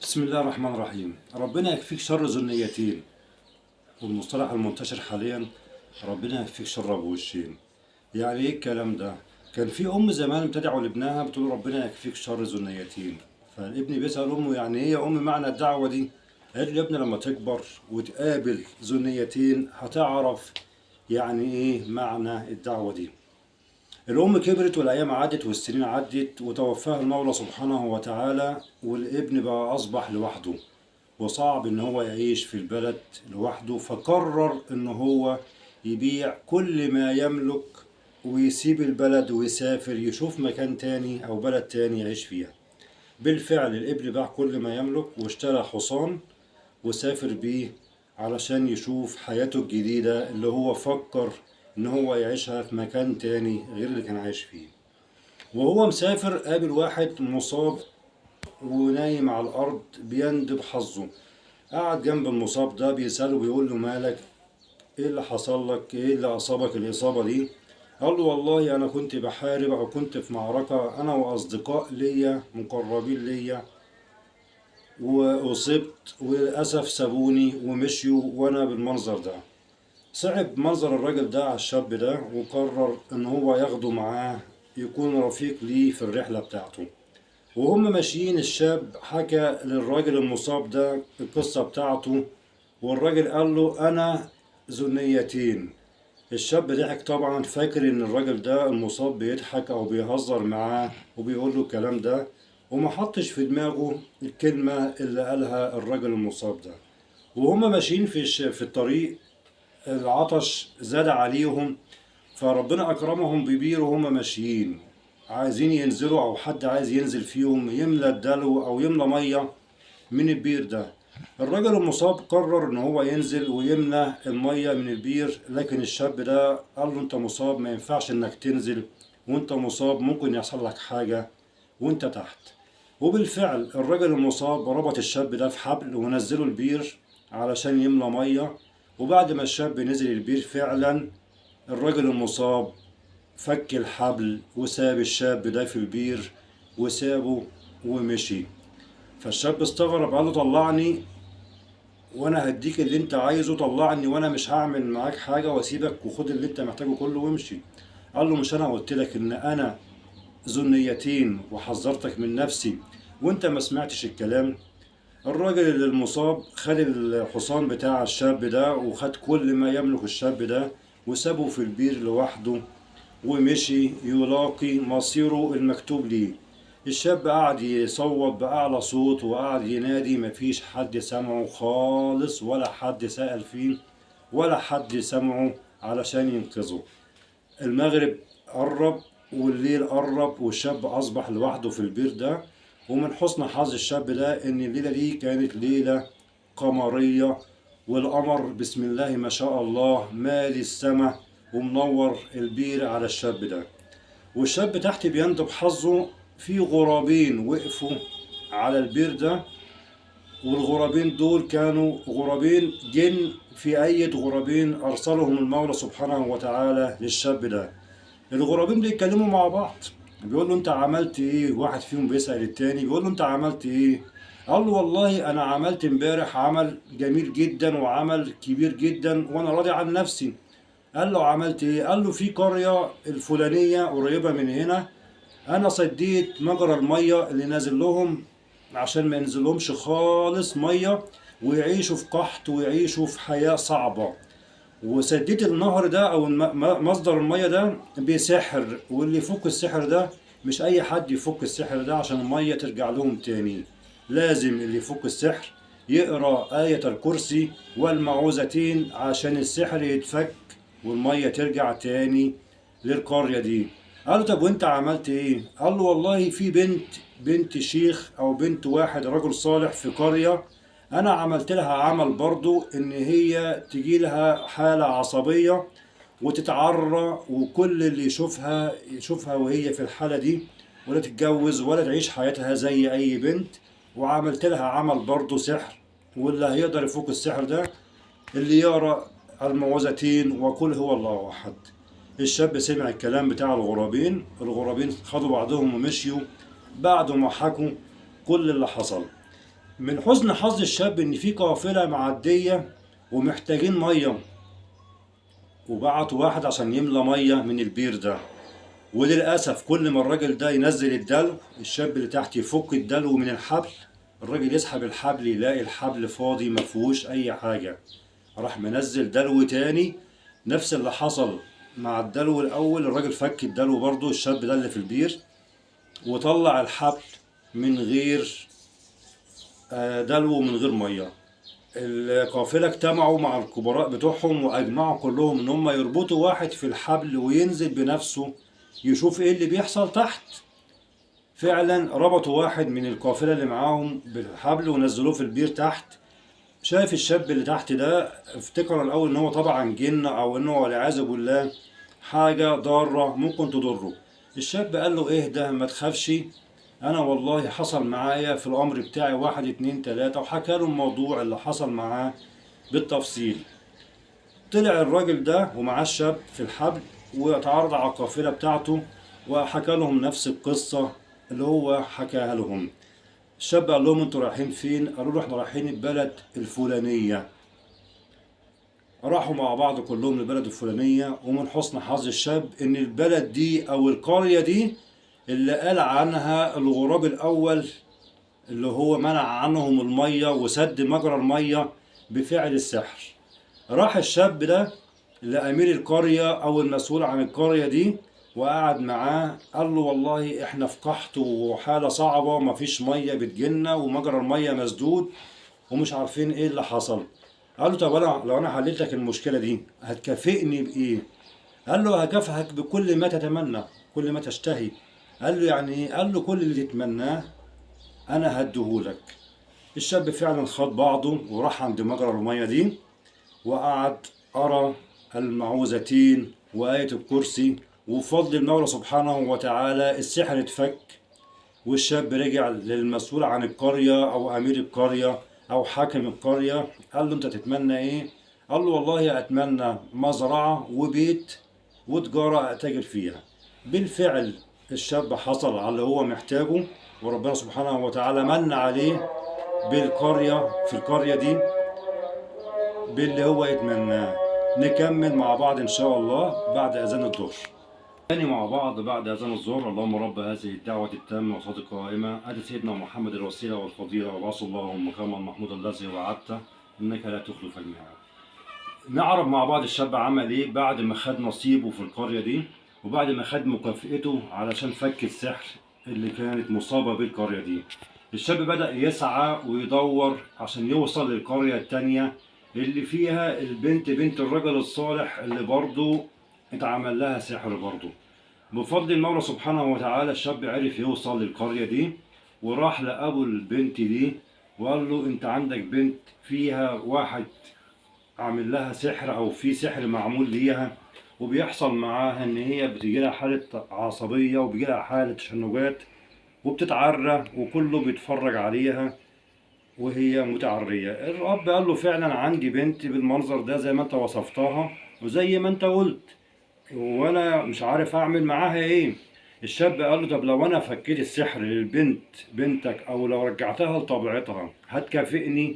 بسم الله الرحمن الرحيم. ربنا يكفيك شر ذو النيتين، والمصطلح المنتشر حاليا ربنا يكفيك شر ابو وشين. يعني ايه الكلام ده؟ كان في ام زمان بتدعو لابنها بتقول ربنا يكفيك شر ذو النيتين، فالابن بيسأل امه يعني ايه يا ام معنى الدعوة دي؟ قالت له يا ابني لما تكبر وتقابل ذو النيتين هتعرف يعني ايه معنى الدعوة دي. الأم كبرت والأيام عدت والسنين عدت وتوفاها المولى سبحانه وتعالى، والابن بقى أصبح لوحده وصعب إن هو يعيش في البلد لوحده، فقرر إن هو يبيع كل ما يملك ويسيب البلد ويسافر يشوف مكان تاني أو بلد تاني يعيش فيها. بالفعل الابن باع كل ما يملك واشترى حصان وسافر بيه علشان يشوف حياته الجديدة اللي هو فكر إن هو يعيشها في مكان تاني غير اللي كان عايش فيه. وهو مسافر قابل واحد مصاب ونايم على الأرض بيندب حظه. قعد جنب المصاب ده بيسأله بيقول له مالك؟ إيه اللي حصل لك؟ إيه اللي أصابك الإصابة دي؟ قال له والله أنا كنت بحارب أو كنت في معركة أنا وأصدقاء ليا مقربين ليا وأصبت وللأسف سابوني ومشيوا وأنا بالمنظر ده. صعب منظر الراجل ده على الشاب ده وقرر إن هو ياخده معاه يكون رفيق ليه في الرحلة بتاعته. وهم ماشيين الشاب حكى للراجل المصاب ده القصة بتاعته، والراجل قال له أنا ذو النيتين. الشاب ضحك طبعا فاكر إن الراجل ده المصاب بيضحك أو بيهزر معاه وبيقول له الكلام ده، وما حطش في دماغه الكلمة اللي قالها الراجل المصاب ده. وهم ماشيين في الطريق العطش زاد عليهم، فربنا أكرمهم ببير وهم ماشيين عايزين ينزلوا أو حد عايز ينزل فيهم يملى الدلو أو يملى مية من البير ده. الرجل المصاب قرر إن هو ينزل ويملى المية من البير، لكن الشاب ده قال له أنت مصاب ما ينفعش إنك تنزل، وأنت مصاب ممكن يحصل لك حاجة وأنت تحت. وبالفعل الرجل المصاب ربط الشاب ده في حبل ونزله البير علشان يملى مية. وبعد ما الشاب نزل البير فعلا الرجل المصاب فك الحبل وساب الشاب ده في البير وسابه ومشي. فالشاب استغرب قال له طلعني وانا هديك اللي انت عايزه، طلعني وانا مش هعمل معاك حاجة واسيبك وخد اللي انت محتاجه كله وامشي. قال له مش انا قلت لك ان انا ذو النيتين وحذرتك من نفسي وانت ما سمعتش الكلام؟ الراجل المصاب خد الحصان بتاع الشاب ده وخد كل ما يملك الشاب ده وسابه في البير لوحده ومشي يلاقي مصيره المكتوب ليه. الشاب قعد يصوت بأعلى صوت وقعد ينادي، مفيش حد سمعه خالص ولا حد سأل فيه ولا حد سمعه علشان ينقذه. المغرب قرب والليل قرب والشاب أصبح لوحده في البير ده. ومن حسن حظ الشاب ده إن الليلة دي كانت ليلة قمرية، والقمر بسم الله ما شاء الله مالي السماء ومنور البير على الشاب ده. والشاب تحت بيندب حظه في غرابين وقفوا على البير ده، والغرابين دول كانوا غرابين جن في أية غرابين أرسلهم المولى سبحانه وتعالى للشاب ده. الغرابين بيتكلموا مع بعض، بيقول له انت عملت ايه؟ واحد فيهم بيسأل التاني بيقول له انت عملت ايه؟ قال له والله انا عملت امبارح عمل جميل جدا وعمل كبير جدا وانا راضي عن نفسي. قال له عملت ايه؟ قال له في قرية الفلانية قريبة من هنا انا سديت مجرى المية اللي نازل لهم عشان ما ينزلهمش خالص مية ويعيشوا في قحط ويعيشوا في حياة صعبة. وسديت النهر ده او مصدر المية ده بسحر، واللي يفك السحر ده مش اي حد يفك السحر ده عشان المية ترجع لهم تاني. لازم اللي يفك السحر يقرأ آية الكرسي والمعوذتين عشان السحر يتفك والمية ترجع تاني للقرية دي. قال له طب وانت عملت ايه؟ قال له والله في بنت شيخ او بنت واحد رجل صالح في قرية انا عملت لها عمل برضو ان هي تجي لها حالة عصبية وتتعرى، وكل اللي يشوفها وهي في الحالة دي ولا تتجوز ولا تعيش حياتها زي اي بنت. وعملت لها عمل برضو سحر، واللي هيقدر يفك السحر ده اللي يقرأ المعوذتين وقل هو الله احد. الشاب سمع الكلام بتاع الغرابين خدوا بعضهم ومشيوا بعد ما حكوا كل اللي حصل. من حسن حظ الشاب ان في قافلة معدية ومحتاجين مية، وبعتوا واحد عشان يملى مية من البير ده. وللأسف كل ما الراجل ده ينزل الدلو، الشاب اللي تحت يفك الدلو من الحبل، الراجل يسحب الحبل يلاقي الحبل فاضي مفيهوش أي حاجة. راح منزل دلو تاني، نفس اللي حصل مع الدلو الأول، الراجل فك الدلو برضه الشاب ده اللي في البير، وطلع الحبل من غير دلو ومن غير مية. القافلة اجتمعوا مع الكبراء بتوعهم وأجمعوا كلهم إن هم يربطوا واحد في الحبل وينزل بنفسه يشوف إيه اللي بيحصل تحت. فعلا ربطوا واحد من القافلة اللي معاهم بالحبل ونزلوه في البير تحت. شايف الشاب اللي تحت ده، افتكر الأول إن هو طبعا جن أو إنه والعياذ بالله حاجة ضارة ممكن تضره. الشاب قال له إيه ده، ما تخافش، أنا والله حصل معايا في الأمر بتاعي واحد اتنين تلاتة، وحكى له الموضوع اللي حصل معاه بالتفصيل. طلع الراجل ده ومعاه الشاب في الحبل واتعرض على القافلة بتاعته وحكى لهم نفس القصة اللي هو حكاها لهم. الشاب قال لهم انتوا رايحين فين؟ قالوا له احنا رايحين البلد الفلانية. راحوا مع بعض كلهم للبلد الفلانية، ومن حسن حظ الشاب ان البلد دي او القرية دي اللي قال عنها الغراب الاول، اللي هو منع عنهم المية وسد مجرى المية بفعل السحر. راح الشاب ده لأمير القرية أو المسؤول عن القرية دي وقعد معاه، قال له والله احنا في قحط وحالة صعبة ومفيش مية بتجيلنا ومجرى المية مسدود ومش عارفين ايه اللي حصل. قال له طب انا لو انا حليت لك المشكلة دي هتكافئني بإيه؟ قال له هكافئك بكل ما تتمنى، كل ما تشتهي. قال له يعني ايه؟ قال له كل اللي تتمناه انا هديهولك. الشاب فعلا خد بعضه وراح عند مجرى المية دي وقعد أرى المعوذتين وآية الكرسي، وبفضل المولى سبحانه وتعالى السحر اتفك. والشاب رجع للمسؤول عن القرية أو أمير القرية أو حاكم القرية، قال له أنت تتمنى إيه؟ قال له والله أتمنى مزرعة وبيت وتجارة أتاجر فيها. بالفعل الشاب حصل على اللي هو محتاجه، وربنا سبحانه وتعالى من عليه بالقرية، في القرية دي باللي هو يتمناه. نكمل مع بعض إن شاء الله بعد أذان الظهر. تاني مع بعض بعد أذان الظهر. اللهم رب هذه الدعوة التامة والصلاة القائمة آت سيدنا محمد الوسيلة والفضيلة وبعث اللهم مقاما محمودا الذي وعدته إنك لا تخلف الميعاد. نعرف مع بعض الشاب عمل إيه بعد ما خد نصيبه في القرية دي وبعد ما خد مكافئته علشان فك السحر اللي كانت مصابة بالقرية دي. الشاب بدأ يسعى ويدور عشان يوصل للقرية التانية اللي فيها البنت بنت الرجل الصالح اللي برضه اتعمل لها سحر برضه. بفضل المولى سبحانه وتعالى الشاب عرف يوصل للقرية دي وراح لأبو البنت دي وقال له انت عندك بنت فيها واحد عامل لها سحر او في سحر معمول ليها، وبيحصل معاها ان هي بتجيلها حالة عصبية وبيجيلها حالة تشنجات وبتتعرى وكله بيتفرج عليها وهي متعرية. الأب قال له فعلا عندي بنت بالمنظر ده زي ما انت وصفتها وزي ما انت قلت، وانا مش عارف اعمل معاها ايه. الشاب قال له طب لو انا فكيت السحر للبنت بنتك او لو رجعتها لطبيعتها هتكافئني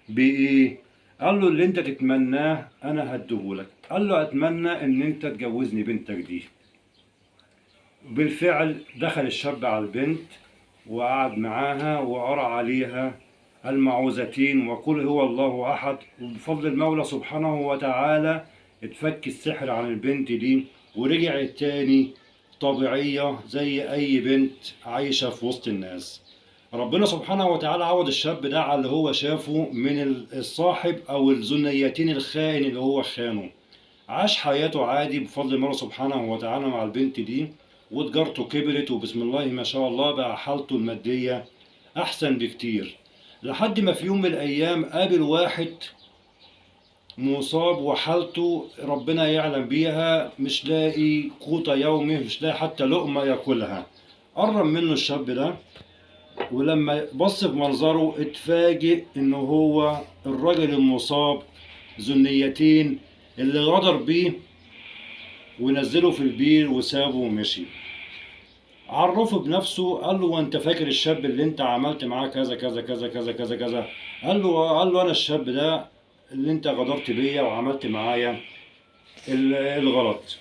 بايه؟ قال له اللي انت تتمناه انا هديهولك. قال له اتمنى ان انت تجوزني بنتك دي. بالفعل دخل الشاب على البنت وقعد معاها وقرأ عليها المعوذتين وقل هو الله أحد، وبفضل المولى سبحانه وتعالى اتفك السحر عن البنت دي ورجعت تاني طبيعية زي أي بنت عايشة في وسط الناس. ربنا سبحانه وتعالى عوض الشاب ده على اللي هو شافه من الصاحب أو الذنيتين الخائن اللي هو خانه. عاش حياته عادي بفضل المولى سبحانه وتعالى مع البنت دي، وتجارته كبرت وبسم الله ما شاء الله بقى حالته المادية أحسن بكتير. لحد ما في يوم من الأيام قابل واحد مصاب وحالته ربنا يعلم بيها، مش لاقي قوت يومه، مش لاقي حتى لقمة ياكلها. قرب منه الشاب ده ولما بص في منظره اتفاجئ انه هو الراجل المصاب ذنيتين اللي غدر بيه ونزله في البير وسابه ومشي. عرفه بنفسه، قال له وانت فاكر الشاب اللي انت عملت معاه كذا كذا كذا كذا كذا كذا؟ قال له انا الشاب ده اللي انت غدرت بيا وعملت معايا الغلط.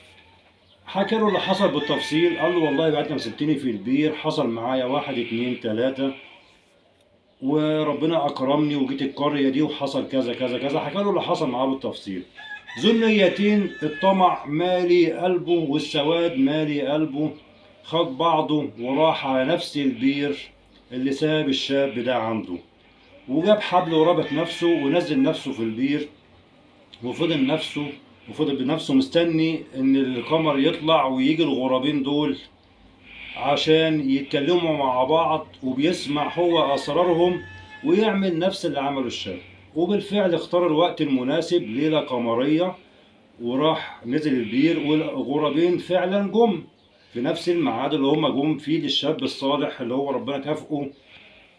حكى له اللي حصل بالتفصيل. قال له والله بعد ما سبتني في البير حصل معايا واحد اتنين تلاتة، وربنا اكرمني وجيت القرية دي وحصل كذا كذا كذا. حكى له اللي حصل معاه بالتفصيل. ذو النيتين الطمع مالي قلبه والسواد مالي قلبه، خد بعضه وراح على نفس البير اللي ساب الشاب ده عنده، وجاب حبل وربط نفسه ونزل نفسه في البير، وفضل بنفسه مستني ان القمر يطلع ويجي الغرابين دول عشان يتكلموا مع بعض، وبيسمع هو اسرارهم ويعمل نفس اللي عمله الشاب. وبالفعل اختار الوقت المناسب، ليلة قمرية، وراح نزل البير، والغرابين فعلا جم في نفس الميعاد اللي هم جم فيه للشاب الصالح اللي هو ربنا كافئه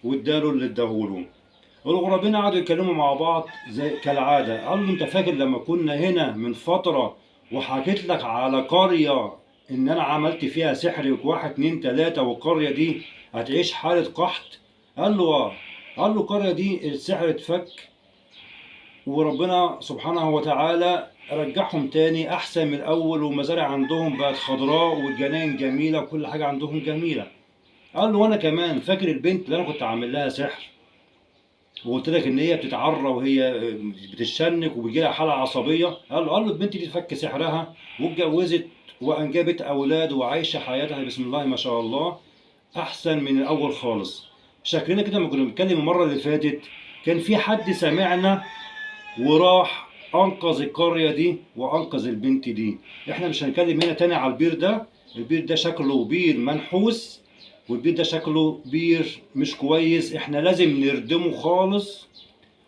واداله اللي اداهوله. الغرابين قعدوا يتكلموا مع بعض زي كالعادة. قال له انت فاكر لما كنا هنا من فترة وحكيت لك على قرية ان انا عملت فيها سحر واحد اتنين تلاتة والقرية دي هتعيش حالة قحط؟ قال له اه. قال له القرية دي السحر اتفك، وربنا سبحانه وتعالى رجعهم تاني احسن من الاول، والمزارع عندهم بقت خضراء والجناين جميلة وكل حاجة عندهم جميلة. قال له وانا كمان فاكر البنت اللي انا كنت عامل لها سحر وقلت لك ان هي بتتعرى وهي بتتشنك وبيجي لها حاله عصبيه؟ قال له البنت دي فك سحرها واتجوزت وانجبت اولاد وعايشه حياتها بسم الله ما شاء الله احسن من الاول خالص. شكلنا كده لما كنا بنتكلم المره اللي فاتت كان في حد سمعنا وراح انقذ القريه دي وانقذ البنت دي. احنا مش هنتكلم هنا تاني على البير ده. البير ده شكله بير منحوس، والبيت ده شكله بير مش كويس. احنا لازم نردمه خالص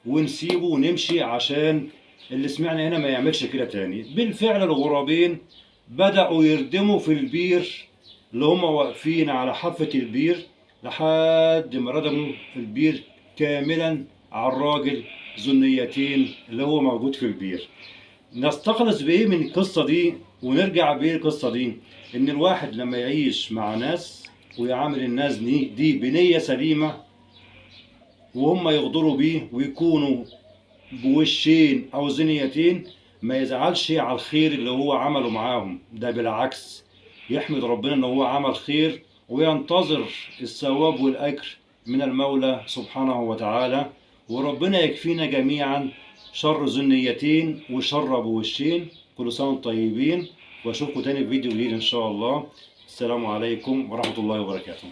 ونسيبه ونمشي عشان اللي سمعنا هنا ما يعملش كده تاني. بالفعل الغرابين بدأوا يردموا في البير اللي هم واقفين على حافة البير لحد ما ردموا البير كاملا على الراجل ذو النيتين اللي هو موجود في البير. نستخلص بايه من القصة دي ونرجع بايه القصة دي؟ ان الواحد لما يعيش مع ناس ويعامل الناس دي بنية سليمة وهم يغدروا بيه ويكونوا بوشين أو زنيتين، ما يزعلش على الخير اللي هو عمله معاهم، ده بالعكس يحمد ربنا إن هو عمل خير وينتظر الثواب والأجر من المولى سبحانه وتعالى. وربنا يكفينا جميعا شر ذنيتين وشر بوشين. كل سنة وانتم طيبين، واشوفكم تاني في فيديو جديد ان شاء الله. السلام عليكم ورحمة الله وبركاته.